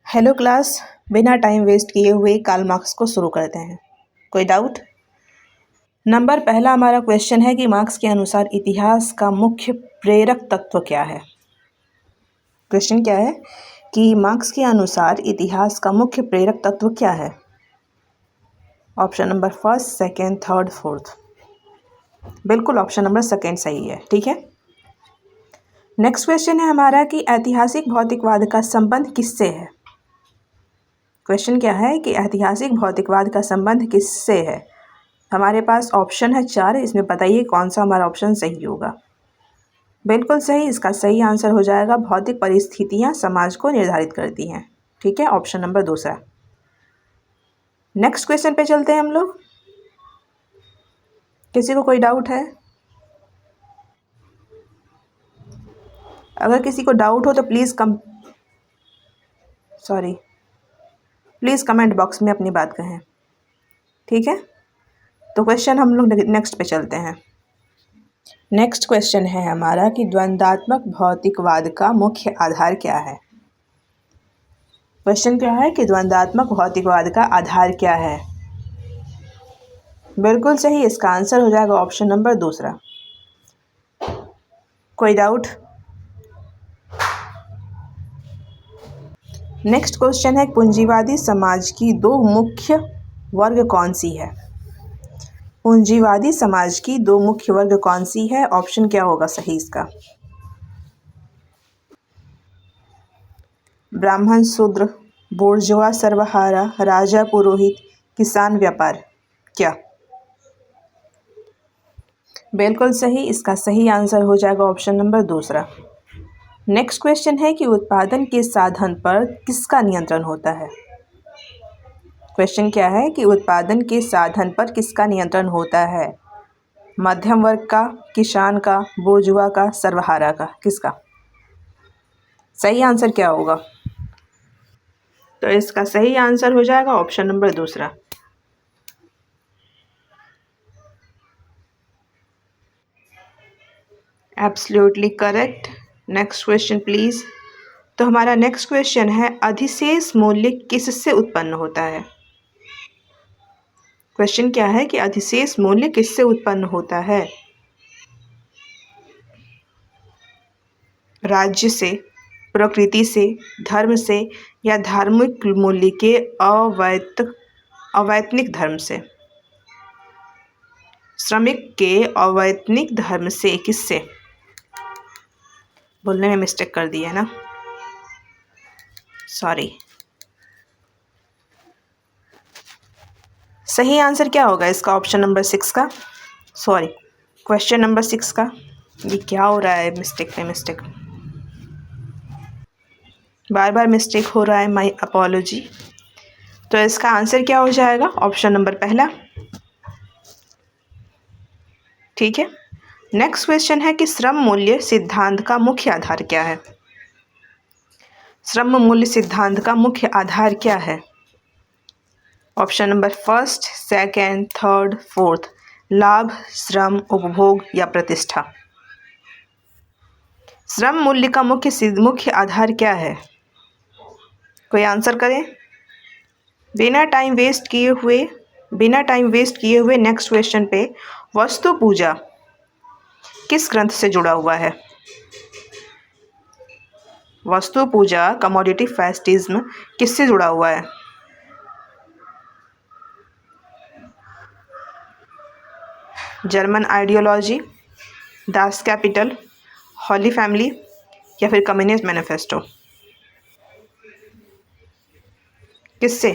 Hello class, बिना time waste किए हुए कार्ल मार्क्स को शुरू करते हैं। कोई डाउट? नंबर पहला हमारा क्वेश्चन है कि मार्क्स के अनुसार इतिहास का मुख्य प्रेरक तत्व क्या है। क्वेश्चन क्या है कि मार्क्स के अनुसार इतिहास का मुख्य प्रेरक तत्व क्या है। Option number first, second, third, fourth. बिल्कुल ऑप्शन नंबर सेकेंड सही है। ठीक है, नेक्स्ट क्वेश्चन है हमारा कि ऐतिहासिक भौतिकवाद का संबंध किससे है। क्वेश्चन क्या है कि ऐतिहासिक भौतिकवाद का संबंध किससे है। हमारे पास ऑप्शन है 4, इसमें बताइए कौन सा हमारा ऑप्शन सही होगा। बिल्कुल सही, इसका सही आंसर हो जाएगा भौतिक परिस्थितियां समाज को निर्धारित करती हैं। ठीक है, ऑप्शन नंबर दूसरा। नेक्स्ट क्वेश्चन पे चलते हैं हम लोग। किसी को कोई डाउट है? अगर किसी को डाउट हो तो प्लीज़ कमेंट बॉक्स में अपनी बात कहें। ठीक है, तो क्वेश्चन हम लोग नेक्स्ट पे चलते हैं। नेक्स्ट क्वेश्चन है हमारा कि द्वंद्वात्मक भौतिकवाद का मुख्य आधार क्या है। क्वेश्चन क्या है कि द्वंद्वात्मक भौतिकवाद का आधार क्या है। बिल्कुल सही, इसका आंसर हो जाएगा ऑप्शन नंबर दूसरा। कोई डाउट? नेक्स्ट क्वेश्चन है पूंजीवादी समाज की दो मुख्य वर्ग कौन सी है। पूंजीवादी समाज की दो मुख्य वर्ग कौन सी है। ऑप्शन क्या होगा सही इसका। ब्राह्मण शूद्र, बोर्जुआ सर्वहारा, राजा पुरोहित, किसान व्यापार। क्या? बिल्कुल सही, इसका सही आंसर हो जाएगा ऑप्शन नंबर दूसरा। नेक्स्ट क्वेश्चन है कि उत्पादन के साधन पर किसका नियंत्रण होता है। क्वेश्चन क्या है कि उत्पादन के साधन पर किसका नियंत्रण होता है। मध्यम वर्ग का, किसान का, बोर्जुआ का, सर्वहारा का, किसका? सही आंसर क्या होगा? तो इसका सही आंसर हो जाएगा ऑप्शन नंबर दूसरा। Absolutely correct. Next question please. तो हमारा नेक्स्ट क्वेश्चन है अधिशेष मूल्य किससे उत्पन्न होता है। क्वेश्चन क्या है कि अधिशेष मूल्य किससे उत्पन्न होता है। राज्य से, प्रकृति से, धर्म से, या धार्मिक मूल्य के अवैतनिक धर्म से। श्रमिक के अवैतनिक धर्म से। किससे? बोलने में मिस्टेक कर दी है ना, सॉरी। सही आंसर क्या होगा इसका ऑप्शन नंबर 6 का, सॉरी क्वेश्चन नंबर 6 का। ये क्या हो रहा है, मिस्टेक पे मिस्टेक, बार बार मिस्टेक हो रहा है, माय अपॉलॉजी। तो इसका आंसर क्या हो जाएगा ऑप्शन नंबर पहला। ठीक है, नेक्स्ट क्वेश्चन है कि श्रम मूल्य सिद्धांत का मुख्य आधार क्या है। श्रम मूल्य सिद्धांत का मुख्य आधार क्या है। Option number first, second, third, fourth. लाभ, श्रम, उपभोग या प्रतिष्ठा। श्रम मूल्य का मुख्य आधार क्या है। कोई आंसर करें। बिना टाइम वेस्ट किए हुए नेक्स्ट क्वेश्चन पे। वस्तु पूजा किस ग्रंथ से जुड़ा हुआ है। वस्तु पूजा, कमोडिटी फेस्टिज्म किससे जुड़ा हुआ है। जर्मन आइडियोलॉजी, दास कैपिटल, हॉली फैमिली या फिर कम्युनिस्ट मैनिफेस्टो। किससे?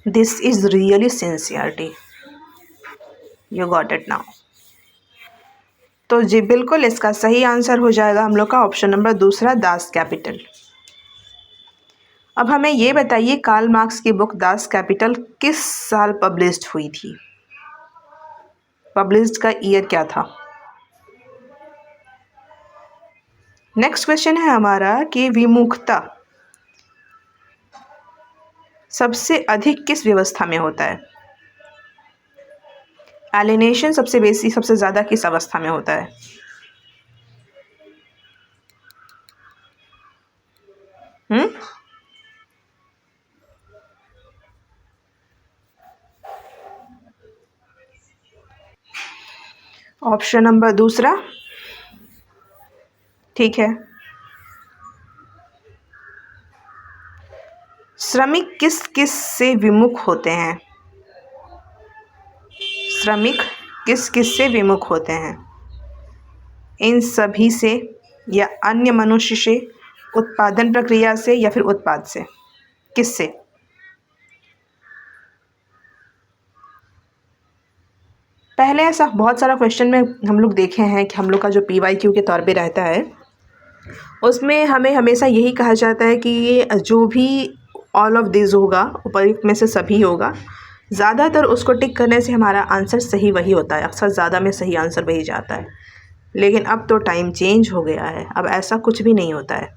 This is really sincerity, you got it now. तो जी बिल्कुल इसका सही आंसर हो जाएगा हम लोग का ऑप्शन नंबर दूसरा, दास कैपिटल। अब हमें ये बताइए कार्ल मार्क्स की बुक दास कैपिटल किस साल पब्लिश्ड हुई थी। पब्लिश्ड का ईयर क्या था। नेक्स्ट क्वेश्चन है हमारा कि विमुखता सबसे अधिक किस व्यवस्था में होता है। एलिनेशन सबसे ज़्यादा किस अवस्था में होता है। ऑप्शन नंबर दूसरा, ठीक है। श्रमिक किस किस से विमुख होते हैं? श्रमिक किस किस से विमुख होते हैं? इन सभी से, या अन्य मनुष्य से, उत्पादन प्रक्रिया से, या फिर उत्पाद से? किससे? पहले ऐसा बहुत सारा क्वेश्चन में हम लोग देखे हैं कि हम लोग का जो PYQ के तौर पे रहता है उसमें हमें हमेशा यही कहा जाता है कि ये जो भी ऑल ऑफ दिस होगा, उपर्युक्त में से सभी होगा, ज़्यादातर उसको टिक करने से हमारा आंसर सही वही होता है, अक्सर ज़्यादा में सही आंसर वही जाता है। लेकिन अब तो टाइम चेंज हो गया है, अब ऐसा कुछ भी नहीं होता है।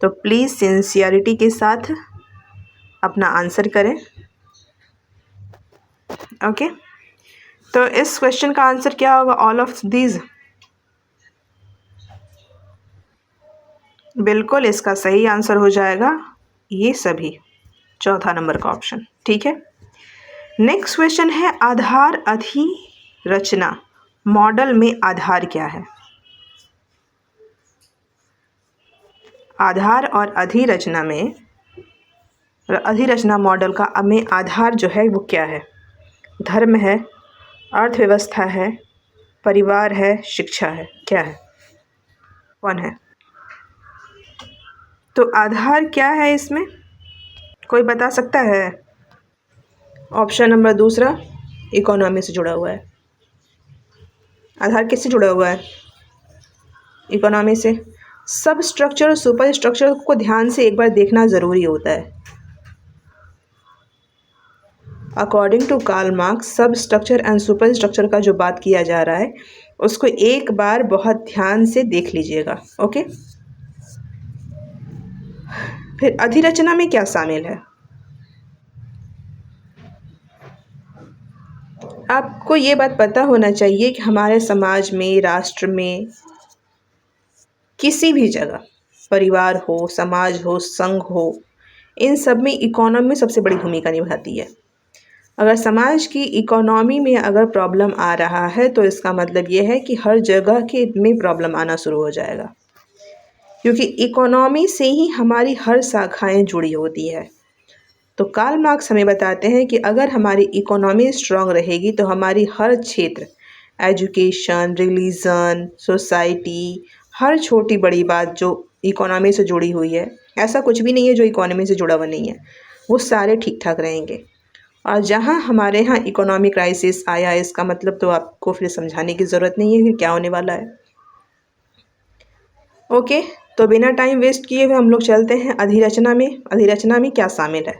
तो प्लीज़ सिंसियरिटी के साथ अपना आंसर करें। ओके, तो इस क्वेश्चन का आंसर क्या होगा? All of these. बिल्कुल, इसका सही आंसर हो जाएगा ये सभी, चौथा नंबर का ऑप्शन, ठीक है। नेक्स्ट क्वेश्चन है आधार अधिरचना मॉडल में आधार क्या है? आधार और अधिरचना में, अधिरचना मॉडल का में आधार जो है वो क्या है? धर्म है, अर्थव्यवस्था है, परिवार है, शिक्षा है, क्या है? कौन है? तो आधार क्या है इसमें, कोई बता सकता है? ऑप्शन नंबर दूसरा, इकोनॉमी से जुड़ा हुआ है। आधार किससे जुड़ा हुआ है? इकोनॉमी से। सब स्ट्रक्चर और सुपर स्ट्रक्चर को ध्यान से एक बार देखना ज़रूरी होता है। अकॉर्डिंग टू कार्ल मार्क्स, सब स्ट्रक्चर एंड सुपर स्ट्रक्चर का जो बात किया जा रहा है उसको एक बार बहुत ध्यान से देख लीजिएगा। ओके, फिर अधिरचना में क्या शामिल है? आपको ये बात पता होना चाहिए कि हमारे समाज में, राष्ट्र में, किसी भी जगह, परिवार हो, समाज हो, संघ हो, इन सब में इकोनॉमी सबसे बड़ी भूमिका निभाती है। अगर समाज की इकोनॉमी में अगर प्रॉब्लम आ रहा है तो इसका मतलब ये है कि हर जगह के में प्रॉब्लम आना शुरू हो जाएगा, क्योंकि इकोनॉमी से ही हमारी हर शाखाएं जुड़ी होती है। तो कार्ल मार्क्स हमें बताते हैं कि अगर हमारी इकोनॉमी स्ट्रांग रहेगी तो हमारी हर क्षेत्र, एजुकेशन, रिलीजन, सोसाइटी, हर छोटी बड़ी बात जो इकोनॉमी से जुड़ी हुई है, ऐसा कुछ भी नहीं है जो इकोनॉमी से जुड़ा हुआ नहीं है, वो सारे ठीक ठाक रहेंगे। और जहाँ हमारे यहाँ इकोनॉमिक क्राइसिस आया, इसका मतलब तो आपको फिर समझाने की ज़रूरत नहीं है कि क्या होने वाला है। ओके, तो बिना टाइम वेस्ट किए हुए हम लोग चलते हैं अधिरचना में। अधिरचना में क्या शामिल है?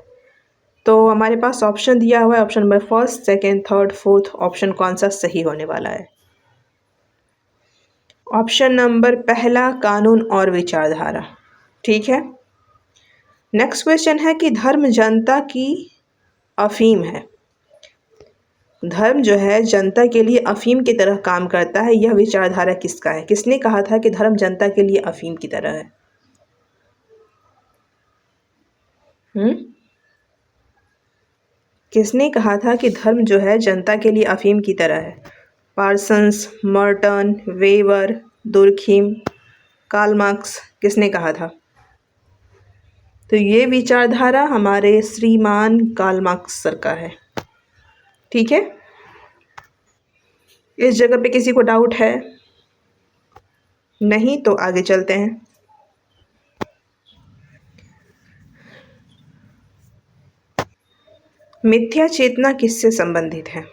तो हमारे पास ऑप्शन दिया हुआ है, option number first, second, third, fourth, option कौन सा सही होने वाला है? ऑप्शन नंबर पहला, कानून और विचारधारा, ठीक है। नेक्स्ट क्वेश्चन है कि धर्म जनता की अफीम है। धर्म जो है जनता के लिए अफीम की तरह काम करता है, यह विचारधारा किसका है? किसने कहा था कि धर्म जनता के लिए अफीम की तरह है? किसने कहा था कि धर्म जो है जनता के लिए अफीम की तरह है? Parsons, Merton, Weber, Durkheim, Karl Marx, किसने कहा था? तो ये विचारधारा हमारे श्रीमान कार्ल मार्क्स सर का है, ठीक है। इस जगह पे किसी को डाउट है? नहीं तो आगे चलते हैं। मिथ्या चेतना किससे संबंधित है?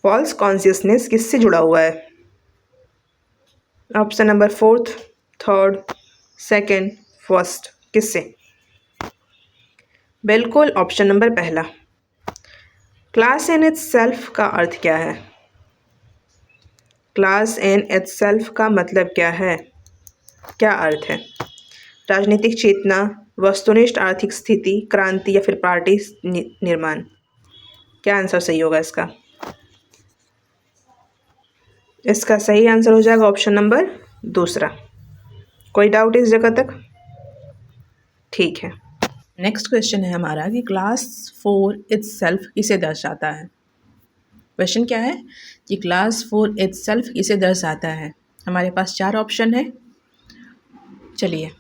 फॉल्स कॉन्शियसनेस किससे जुड़ा हुआ है? Option number fourth, third, second, first, किससे? बिल्कुल, ऑप्शन नंबर पहला। क्लास इन इट्स सेल्फ का अर्थ क्या है? क्लास इन इट्स सेल्फ का मतलब क्या है, क्या अर्थ है? राजनीतिक चेतना, वस्तुनिष्ठ आर्थिक स्थिति, क्रांति, या फिर पार्टी निर्माण? क्या आंसर सही होगा इसका? इसका सही आंसर हो जाएगा ऑप्शन नंबर दूसरा। कोई डाउट इस जगह तक? ठीक है। नेक्स्ट क्वेश्चन है हमारा कि क्लास 4 इट्सेल्फ किसे दर्शाता है। क्वेश्चन क्या है कि क्लास 4 इट्सेल्फ किसे दर्शाता है। हमारे पास 4 ऑप्शन है। चलिए,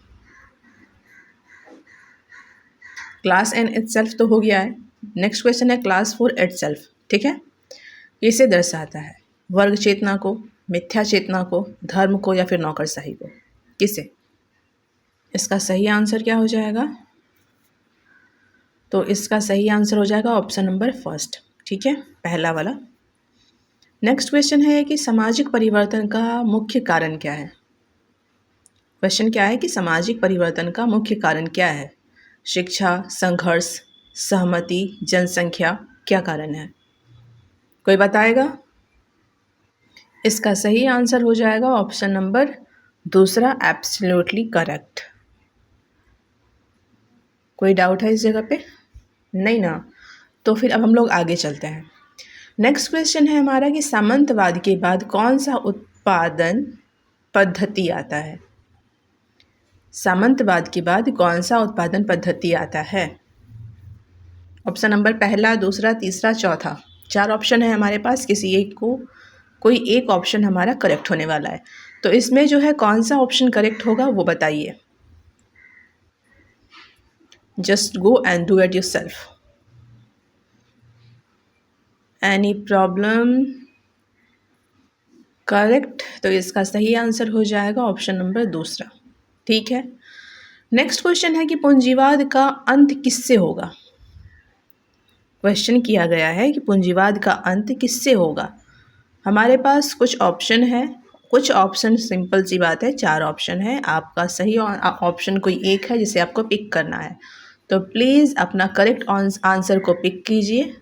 क्लास एन इट्सेल्फ तो हो गया है। नेक्स्ट क्वेश्चन है क्लास 4 इट्सेल्फ, ठीक है, किसे दर्शाता है। वर्ग चेतना को, मिथ्या चेतना को, धर्म को या फिर नौकरशाही को, किसे। इसका सही आंसर क्या हो जाएगा। तो इसका सही आंसर हो जाएगा ऑप्शन नंबर फर्स्ट, ठीक है, पहला वाला। नेक्स्ट क्वेश्चन है कि सामाजिक परिवर्तन का मुख्य कारण क्या है। क्वेश्चन क्या है कि सामाजिक परिवर्तन का मुख्य कारण क्या है। शिक्षा, संघर्ष, सहमति, जनसंख्या, क्या कारण है, कोई बताएगा। इसका सही आंसर हो जाएगा ऑप्शन नंबर दूसरा, एब्सोल्युटली करेक्ट। कोई डाउट है इस जगह पे, नहीं ना। तो फिर अब हम लोग आगे चलते हैं। नेक्स्ट क्वेश्चन है हमारा कि सामंतवाद के बाद कौन सा उत्पादन पद्धति आता है। सामंतवाद के बाद कौन सा उत्पादन पद्धति आता है। ऑप्शन नंबर पहला, दूसरा, तीसरा, चौथा, 4 ऑप्शन है हमारे पास। किसी एक को, कोई एक ऑप्शन हमारा करेक्ट होने वाला है। तो इसमें जो है कौन सा ऑप्शन करेक्ट होगा वो बताइए। Just go and do it yourself. Any problem. Correct. तो इसका सही आंसर हो जाएगा ऑप्शन नंबर दूसरा, ठीक है। नेक्स्ट क्वेश्चन है कि पूंजीवाद का अंत किससे होगा। क्वेश्चन किया गया है कि पूंजीवाद का अंत किससे होगा। हमारे पास कुछ ऑप्शन है, कुछ ऑप्शन सिंपल सी बात है, 4 ऑप्शन है। आपका सही ऑप्शन कोई एक है जिसे आपको पिक करना है। तो प्लीज़ अपना करेक्ट आंसर को पिक कीजिए।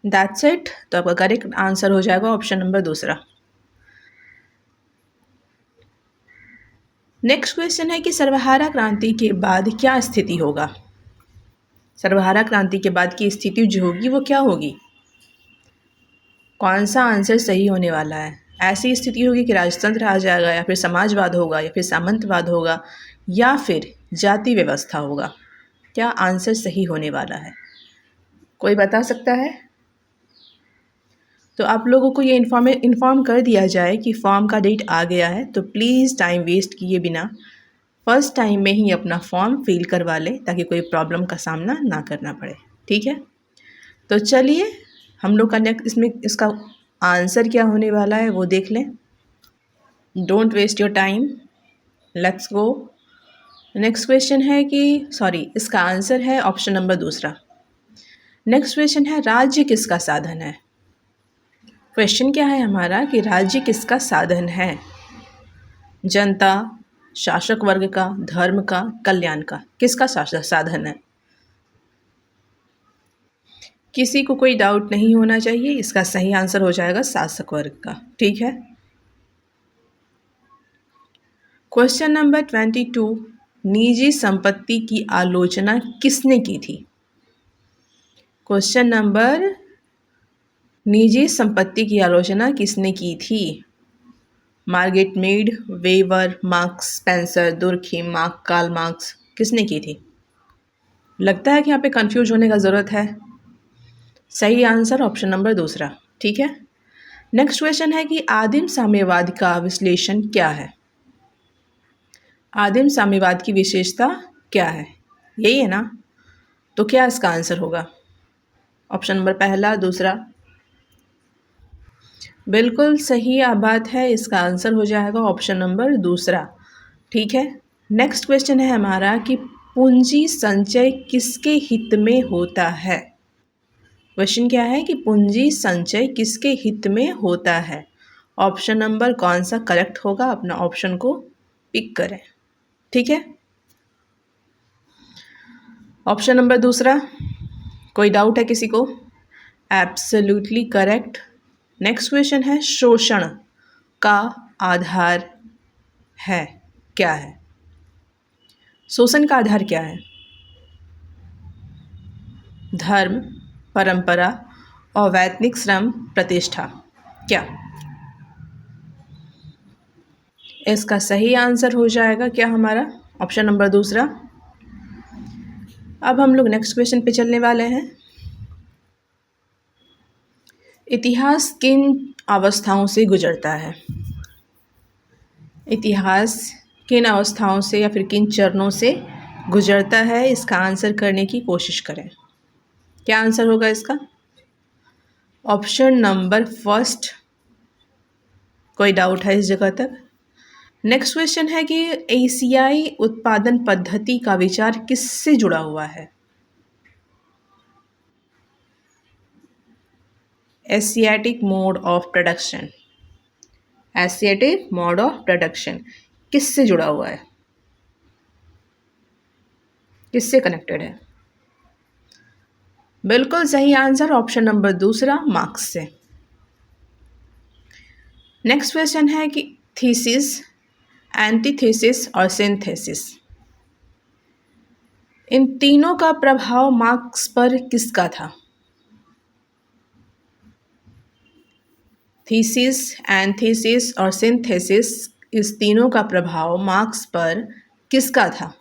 That's it. तो आपका करेक्ट आंसर हो जाएगा ऑप्शन नंबर दूसरा। नेक्स्ट क्वेश्चन है कि सर्वहारा क्रांति के बाद क्या स्थिति होगा। सर्वहारा क्रांति के बाद की स्थिति जो होगी वो क्या होगी। कौन सा आंसर सही होने वाला है। ऐसी स्थिति होगी कि राजतंत्र आ जाएगा, या फिर समाजवाद होगा, या फिर सामंतवाद होगा, या फिर जाति व्यवस्था होगा। क्या आंसर सही होने वाला है, कोई बता सकता है। तो आप लोगों को ये इन्फॉर्म कर दिया जाए कि फॉर्म का डेट आ गया है। तो प्लीज़ टाइम वेस्ट किए बिना फर्स्ट टाइम में ही अपना फॉर्म फिल करवा लें, ताकि कोई प्रॉब्लम का सामना ना करना पड़े, ठीक है। तो चलिए हम लोग का नेक्स्ट इसमें इसका आंसर क्या होने वाला है वो देख लें। Don't waste your time, let's go. Next question है कि इसका आंसर है ऑप्शन नंबर दूसरा। नेक्स्ट क्वेश्चन है राज्य किसका साधन है। क्वेश्चन क्या है हमारा कि राज्य किसका साधन है। जनता, शासक वर्ग का, धर्म का, कल्याण का, किसका साधन है। किसी को कोई डाउट नहीं होना चाहिए। इसका सही आंसर हो जाएगा शासक वर्ग का, ठीक है। क्वेश्चन नंबर 22, निजी संपत्ति की आलोचना किसने की थी। क्वेश्चन नंबर, निजी संपत्ति की आलोचना किसने की थी। Margaret Mead, Weber, Marx, Spencer, Durkheim, Karl Marx, किसने की थी। लगता है कि यहाँ पे कंफ्यूज होने का ज़रूरत है। सही आंसर ऑप्शन नंबर दूसरा, ठीक है। नेक्स्ट क्वेश्चन है कि आदिम साम्यवाद का विश्लेषण क्या है। आदिम साम्यवाद की विशेषता क्या है, यही है ना। तो क्या इसका आंसर होगा। ऑप्शन नंबर पहला, दूसरा, बिल्कुल सही बात है। इसका आंसर हो जाएगा ऑप्शन नंबर दूसरा, ठीक है। नेक्स्ट क्वेश्चन है हमारा कि पूंजी संचय किसके हित में होता है। क्वेश्चन क्या है कि पूंजी संचय किसके हित में होता है। ऑप्शन नंबर कौन सा करेक्ट होगा, अपना ऑप्शन को पिक करें, ठीक है। ऑप्शन नंबर दूसरा, कोई डाउट है किसी को। Absolutely correct. नेक्स्ट क्वेश्चन है शोषण का आधार है, क्या है। शोषण का आधार क्या है। धर्म, परंपरा, अवैतनिक श्रम, प्रतिष्ठा, क्या। इसका सही आंसर हो जाएगा क्या हमारा ऑप्शन नंबर दूसरा। अब हम लोग नेक्स्ट क्वेश्चन पे चलने वाले हैं। इतिहास किन अवस्थाओं से गुजरता है? इतिहास किन अवस्थाओं से या फिर किन चरणों से गुजरता है, इसका आंसर करने की कोशिश करें। क्या आंसर होगा इसका? Option number first. कोई डाउट है इस जगह तक? नेक्स्ट क्वेश्चन है कि एशियाई उत्पादन पद्धति का विचार किससे जुड़ा हुआ है? Asiatic mode of production. Asiatic mode of production किससे जुड़ा हुआ है? किससे कनेक्टेड है? बिल्कुल सही आंसर ऑप्शन नंबर दूसरा, मार्क्स से। नेक्स्ट क्वेश्चन है कि थीसिस, एंटीथेसिस और सिंथेसिस, इन तीनों का प्रभाव मार्क्स पर किसका था? थीसिस, एंटीथेसिस और सिंथेसिस, इस तीनों का प्रभाव मार्क्स पर किसका था?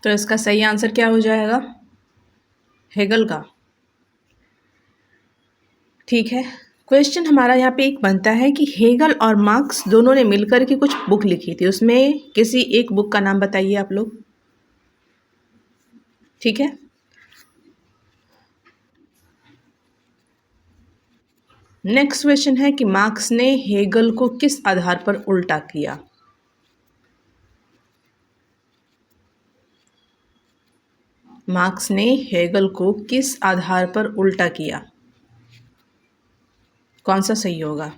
तो इसका सही आंसर क्या हो जाएगा? हेगल का। ठीक है, क्वेश्चन हमारा यहाँ पे एक बनता है कि हेगल और मार्क्स दोनों ने मिलकर के कुछ बुक लिखी थी, उसमें किसी एक बुक का नाम बताइए आप लोग। ठीक है, नेक्स्ट क्वेश्चन है कि मार्क्स ने हेगल को किस आधार पर उल्टा किया? मार्क्स ने हेगल को किस आधार पर उल्टा किया? कौन सा सही होगा?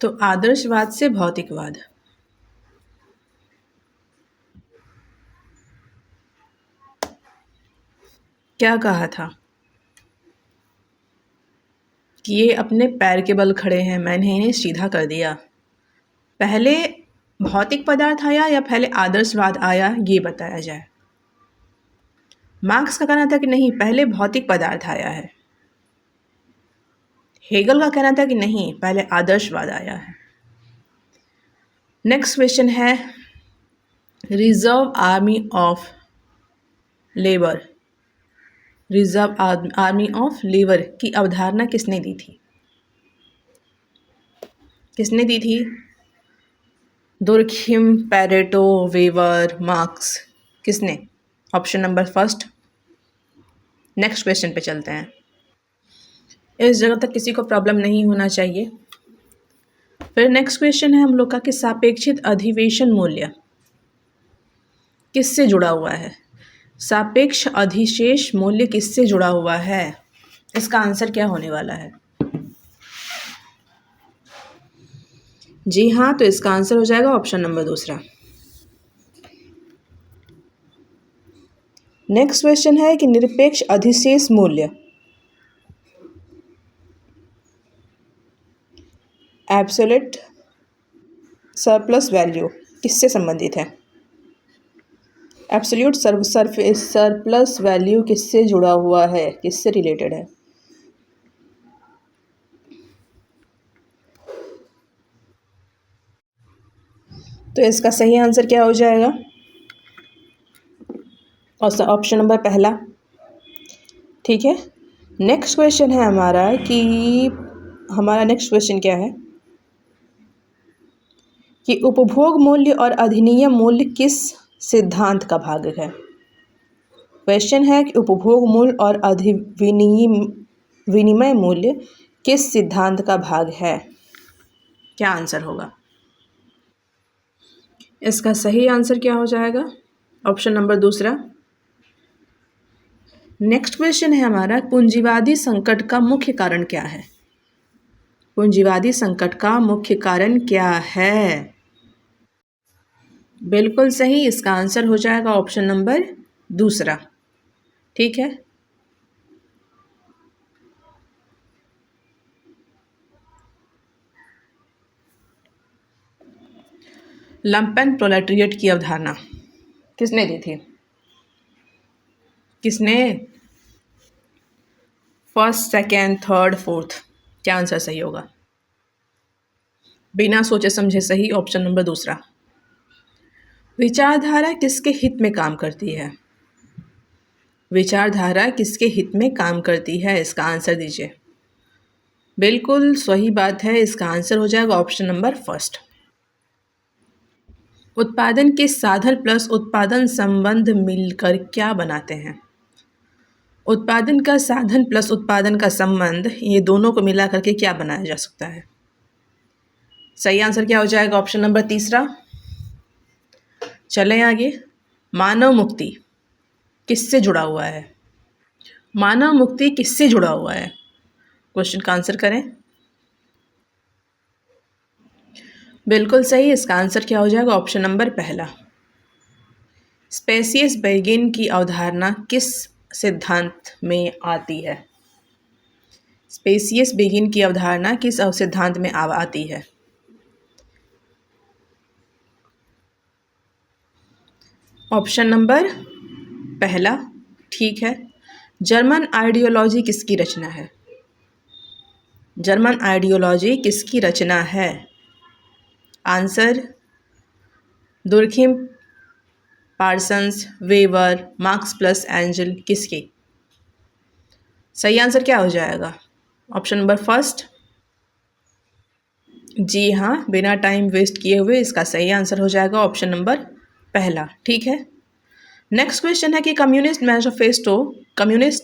तो आदर्शवाद से भौतिकवाद। क्या कहा था कि ये अपने पैर के बल खड़े हैं, मैंने इन्हें सीधा कर दिया। पहले भौतिक पदार्थ आया या पहले आदर्शवाद आया, ये बताया जाए। मार्क्स का कहना था कि नहीं, पहले भौतिक पदार्थ आया है। हेगल का कहना था कि नहीं, पहले आदर्शवाद आया है। नेक्स्ट क्वेश्चन है reserve army of labour, reserve army of labour की अवधारणा किसने दी थी? किसने दी थी? दुर्खिम, पैरेटो, वेबर, मार्क्स, किसने? Option number first. Next question पे चलते हैं। इस जगह तक किसी को प्रॉब्लम नहीं होना चाहिए। फिर नेक्स्ट क्वेश्चन है हम लोग का कि सापेक्षित अधिवेशन मूल्य किससे जुड़ा हुआ है? सापेक्ष अधिशेष मूल्य किससे जुड़ा हुआ है? इसका आंसर क्या होने वाला है? जी हाँ, तो इसका आंसर हो जाएगा ऑप्शन नंबर दूसरा। नेक्स्ट क्वेश्चन है कि निरपेक्ष अधिशेष मूल्य एब्सोल्यूट सरप्लस वैल्यू किससे संबंधित है? एब्सोल्यूट सरप्लस वैल्यू किससे जुड़ा हुआ है, किससे रिलेटेड है? तो इसका सही आंसर क्या हो जाएगा? और ऑप्शन नंबर पहला। ठीक है, नेक्स्ट क्वेश्चन है हमारा कि हमारा नेक्स्ट क्वेश्चन क्या है कि उपभोग मूल्य और अधिनियम मूल्य किस सिद्धांत का भाग है? क्वेश्चन है कि उपभोग मूल्य और विनिमय मूल्य किस सिद्धांत का भाग है? क्या आंसर होगा? इसका सही आंसर क्या हो जाएगा? ऑप्शन नंबर दूसरा। नेक्स्ट क्वेश्चन है हमारा पूंजीवादी संकट का मुख्य कारण क्या है? पूंजीवादी संकट का मुख्य कारण क्या है? बिल्कुल सही, इसका आंसर हो जाएगा ऑप्शन नंबर दूसरा। ठीक है, लंपेन प्रोलेटरिएट की अवधारणा किसने दी थी? किसने? फर्स्ट, सेकेंड, थर्ड, फोर्थ, क्या आंसर सही होगा? बिना सोचे समझे सही ऑप्शन नंबर दूसरा। विचारधारा किसके हित में काम करती है? विचारधारा किसके हित में काम करती है, इसका आंसर दीजिए। बिल्कुल सही बात है, इसका आंसर हो जाएगा ऑप्शन नंबर फर्स्ट। उत्पादन के साधन प्लस उत्पादन संबंध मिलकर क्या बनाते हैं? उत्पादन का साधन प्लस उत्पादन का संबंध, ये दोनों को मिला करके क्या बनाया जा सकता है? सही आंसर क्या हो जाएगा? ऑप्शन नंबर तीसरा। चलें आगे। मानव मुक्ति किससे जुड़ा हुआ है? मानव मुक्ति किससे जुड़ा हुआ है? क्वेश्चन का आंसर करें। बिल्कुल सही, इसका आंसर क्या हो जाएगा? ऑप्शन नंबर पहला। स्पेसियस बिगिन की अवधारणा किस सिद्धांत में आती है? स्पेसियस बिगिन की अवधारणा किस सिद्धांत में आती है? ऑप्शन नंबर पहला ठीक है। जर्मन आइडियोलॉजी किसकी रचना है? जर्मन आइडियोलॉजी किसकी रचना है? Answer Durkheim, Parsons, weber, marks plus angel, किसकी? सही आंसर क्या हो जाएगा? Option number first. जी हाँ, बिना टाइम वेस्ट किए हुए इसका सही आंसर हो जाएगा ऑप्शन नंबर पहला। ठीक है। नेक्स्ट क्वेश्चन है कि कम्युनिस्ट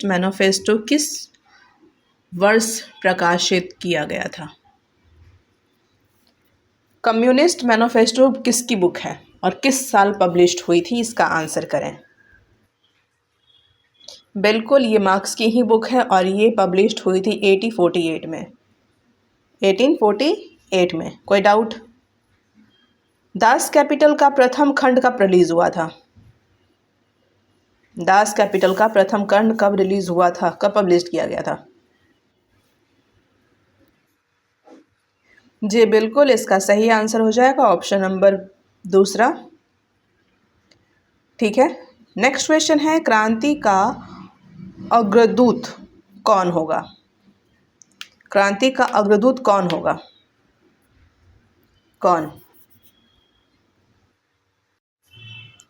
मैनिफेस्टो किस वर्ष प्रकाशित किया गया था? कम्युनिस्ट मैनिफेस्टो किसकी बुक है और किस साल पब्लिश्ड हुई थी, इसका आंसर करें। बिल्कुल, ये मार्क्स की ही बुक है और ये पब्लिश्ड हुई थी 1848 में। 1848 में। कोई डाउट? दास कैपिटल का प्रथम खंड कब रिलीज हुआ था? दास कैपिटल का प्रथम खंड कब रिलीज हुआ था, कब पब्लिश किया गया था? जी बिल्कुल, इसका सही आंसर हो जाएगा ऑप्शन नंबर दूसरा। ठीक है। नेक्स्ट क्वेश्चन है, क्रांति का अग्रदूत कौन होगा? क्रांति का अग्रदूत कौन होगा? कौन?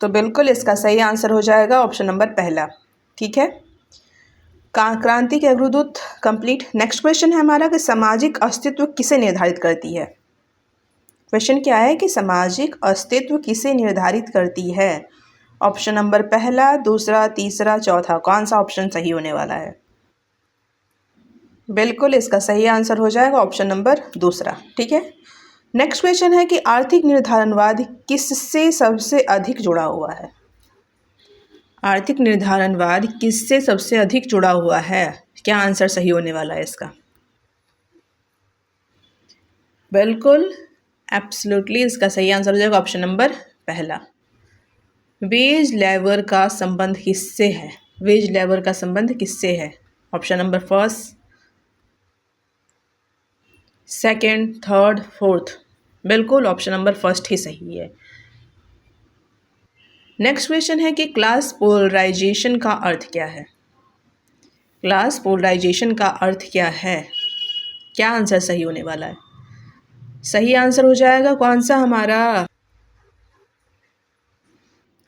तो बिल्कुल इसका सही आंसर हो जाएगा ऑप्शन नंबर पहला। ठीक है। क्रांति के अग्रदूत कंप्लीट। नेक्स्ट क्वेश्चन है हमारा कि सामाजिक अस्तित्व किसे निर्धारित करती है? क्वेश्चन क्या है कि सामाजिक अस्तित्व किसे निर्धारित करती है? ऑप्शन नंबर पहला, दूसरा, तीसरा, चौथा, कौन सा ऑप्शन सही होने वाला है? बिल्कुल इसका सही आंसर हो जाएगा ऑप्शन नंबर दूसरा। ठीक है। नेक्स्ट क्वेश्चन है कि आर्थिक निर्धारणवाद किससे सबसे अधिक जुड़ा हुआ है? आर्थिक निर्धारणवाद किससे सबसे अधिक जुड़ा हुआ है? क्या आंसर सही होने वाला है इसका? बिल्कुल, एब्सोल्युटली इसका सही आंसर हो जाएगा ऑप्शन नंबर पहला। वेज लेबर का संबंध किससे है? वेज लेबर का संबंध किससे है? Option number first, second, third, fourth. बिल्कुल ऑप्शन नंबर फर्स्ट ही सही है। नेक्स्ट क्वेश्चन है कि क्लास पोलराइजेशन का अर्थ क्या है? क्लास पोलराइजेशन का अर्थ क्या है? क्या आंसर सही होने वाला है? सही आंसर हो जाएगा कौन सा हमारा?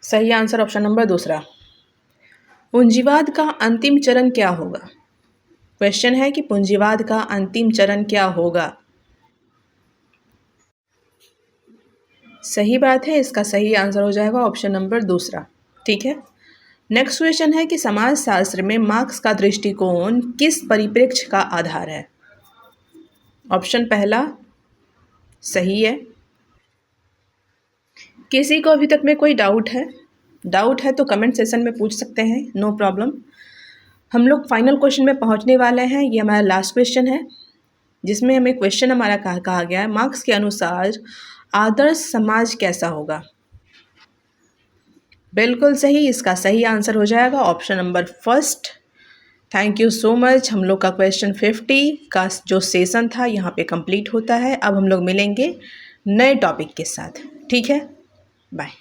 सही आंसर ऑप्शन नंबर दूसरा। पूंजीवाद का अंतिम चरण क्या होगा? क्वेश्चन है कि पूंजीवाद का अंतिम चरण क्या होगा? सही बात है, इसका सही आंसर हो जाएगा ऑप्शन नंबर दूसरा। ठीक है। नेक्स्ट क्वेश्चन है कि समाजशास्त्र में मार्क्स का दृष्टिकोण किस परिप्रेक्ष्य का आधार है? ऑप्शन पहला सही है। किसी को अभी तक में कोई डाउट है? डाउट है तो कमेंट सेशन में पूछ सकते हैं, नो प्रॉब्लम। हम लोग फाइनल क्वेश्चन में पहुंचने वाले हैं। ये हमारा लास्ट क्वेश्चन है जिसमें हमें क्वेश्चन हमारा कहा गया है, मार्क्स के अनुसार आदर्श समाज कैसा होगा? बिल्कुल सही, इसका सही आंसर हो जाएगा option number first. Thank you so much. हम लोग का क्वेश्चन 50 का जो सेशन था यहाँ पे कंप्लीट होता है। अब हम लोग मिलेंगे नए टॉपिक के साथ। ठीक है, बाय।